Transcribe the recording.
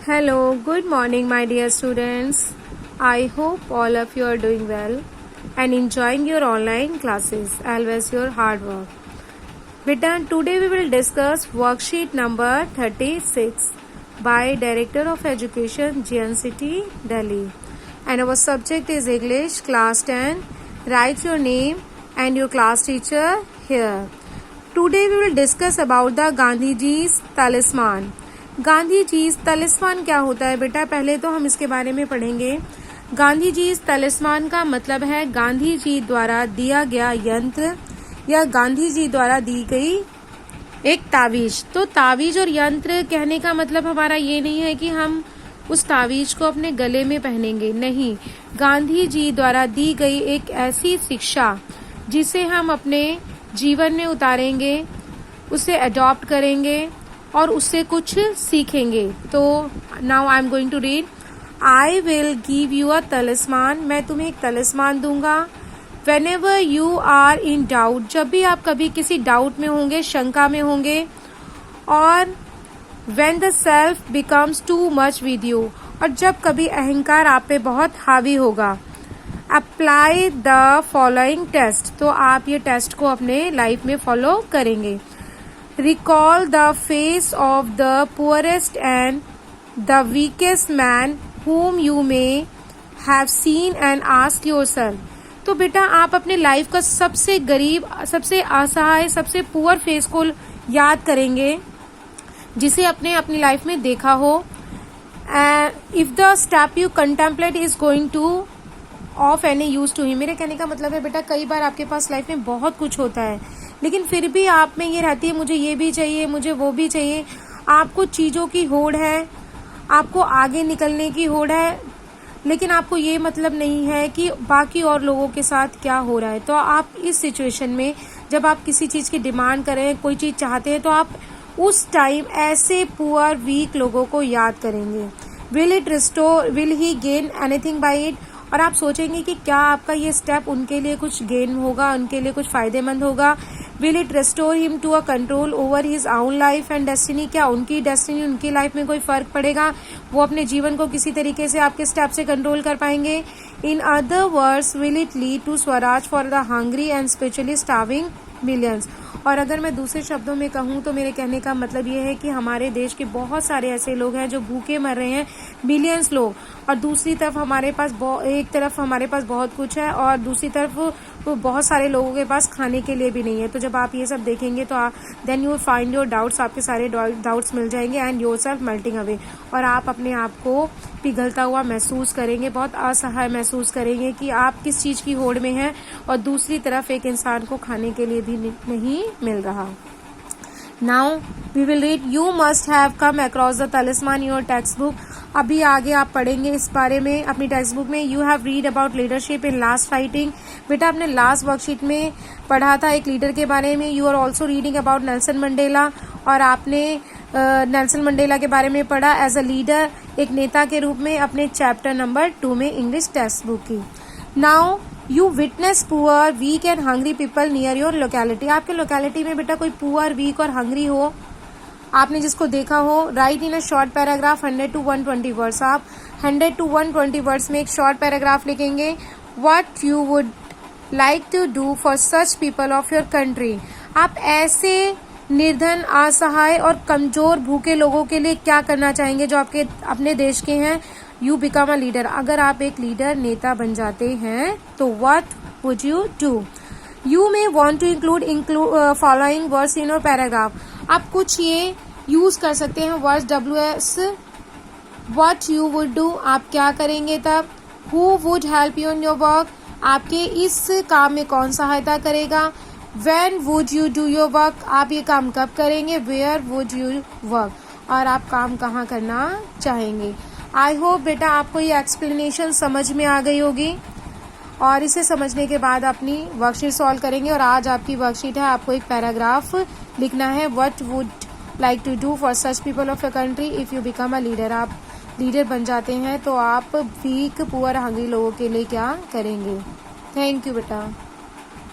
Hello, good morning, my dear students. I hope all of you are doing well and enjoying your online classes, always your hard work. Beta, today we will discuss worksheet number 36 by Director of Education, GNCT, Delhi. And our subject is English, class 10. Write your name and your class teacher here. Today we will discuss about the Gandhiji's talisman. Gandhi ji तलिस्मान क्या होता है बेटा, पहले तो हम इसके बारे में पढ़ेंगे। गांधी जी तलिस्मान का मतलब है गांधी जी द्वारा दिया गया यंत्र या गांधी जी द्वारा दी गई एक तावीज। तो तावीज और यंत्र कहने का मतलब हमारा ये नहीं है कि हम उस तावीज को अपने गले में पहनेंगे, नहीं। गांधी जी द्वारा दी गई एक ऐसी शिक्षा जिसे हम अपने जीवन में उतारेंगे, उसे अडॉप्ट करेंगे और उससे कुछ सीखेंगे। तो now I am going to read. I will give you a talisman, मैं तुम्हें एक तलिस्मान दूंगा। Whenever you are in doubt, जब भी आप कभी किसी डाउट में होंगे, शंका में होंगे। और when the self becomes too much with you, और जब कभी अहंकार आप पे बहुत हावी होगा। अप्लाई द फॉलोइंग टेस्ट, तो आप ये टेस्ट को अपने लाइफ में फॉलो करेंगे। Recall the face of the poorest and the weakest man whom you may have seen and ask yourself. तो बेटा आप अपने लाइफ का सबसे गरीब, सबसे असहाय, सबसे पुअर फेस को याद करेंगे जिसे अपने अपनी लाइफ में देखा हो। If the step you contemplate is going to of any use to him, मेरे कहने का मतलब है बेटा कई बार आपके पास लाइफ में बहुत कुछ होता है लेकिन फिर भी आप में ये रहती है मुझे ये भी चाहिए, मुझे वो भी चाहिए। आपको चीजों की होड़ है, आपको आगे निकलने की होड़ है, लेकिन आपको ये मतलब नहीं है कि बाकी और लोगों के साथ क्या हो रहा है। तो आप इस सिचुएशन में जब आप किसी चीज की डिमांड करें, कोई चीज चाहते हैं, तो आप उस टाइम ऐसे पुअर वीक लोगों को याद करेंगे। Will it restore, will he gain anything bye it, और आप सोचेंगे कि क्या आपका ये स्टेप उनके लिए कुछ गेन होगा, उनके लिए कुछ फायदेमंद होगा। Will it restore him to a control over his own life and destiny, क्या उनकी डेस्टिनी, उनकी लाइफ में कोई फर्क पड़ेगा, वो अपने जीवन को किसी तरीके से आपके स्टेप से कंट्रोल कर पाएंगे। In other words, will it lead to swaraj for the hungry and especially starving millions. और अगर मैं दूसरे शब्दों में कहूँ तो मेरे कहने का मतलब ये है कि हमारे देश के बहुत सारे ऐसे लोग हैं जो भूखे मर रहे हैं, मिलियंस लोग, और दूसरी तरफ हमारे पास एक तरफ हमारे पास बहुत कुछ है और दूसरी तरफ बहुत सारे लोगों के पास खाने के लिए भी नहीं है। तो जब आप ये सब देखेंगे तो then you find your doubts, आपके सारे डाउट्स मिल जाएंगे and your self melting away, और आप अपने आप को पिघलता हुआ महसूस करेंगे, बहुत असहाय महसूस करेंगे कि आप किस चीज की होड़ में हैं और दूसरी तरफ एक इंसान को खाने के लिए भी नहीं मिल रहा। Now we will read. You must have come across the talisman in your textbook, अभी आगे आप पढ़ेंगे इस बारे में अपनी टेक्स्ट बुक में। You have read about leadership in last fighting, बेटा आपने लास्ट वर्कशीट में पढ़ा था एक लीडर के बारे में। You are also reading about Nelson Mandela, और आपने नेल्सन मंडेला के बारे में पढ़ा एज अ लीडर, एक नेता के रूप में, अपने चैप्टर नंबर 2 में इंग्लिश टेक्स्ट बुक की। Now you witness poor weak and hungry people near your locality, आपके लोकेलिटी में बेटा कोई पुअर, वीक और हंग्री हो, आपने जिसको देखा हो। Write in a short paragraph 100 to 120 words, आप 100 to 120 वर्ड्स में एक शॉर्ट पैराग्राफ लिखेंगे। What you would like to do for such people of your country, आप ऐसे निर्धन, असहाय और कमजोर भूखे लोगों के लिए क्या करना चाहेंगे जो आपके अपने देश के हैं। यू बिकम अ लीडर, अगर आप एक लीडर, नेता बन जाते हैं तो what would you do. You may want to include following words in your paragraph, आप कुछ ये यूज कर सकते हैं words WS। What you would do, आप क्या करेंगे तब। Who would help you in your work, आपके इस काम में कौन सहायता करेगा। When would you do your work, आप ये काम कब करेंगे। Where would you work, और आप काम कहाँ करना चाहेंगे। आई होप बेटा आपको ये एक्सप्लेनेशन समझ में आ गई होगी, और इसे समझने के बाद अपनी वर्कशीट सॉल्व करेंगे। और आज आपकी वर्कशीट है, आपको एक पैराग्राफ लिखना है। What would like to do for such people of a country if you become a leader, आप लीडर बन जाते हैं तो आप वीक, पुअर, हंग्री लोगों के लिए क्या करेंगे। थैंक यू बेटा।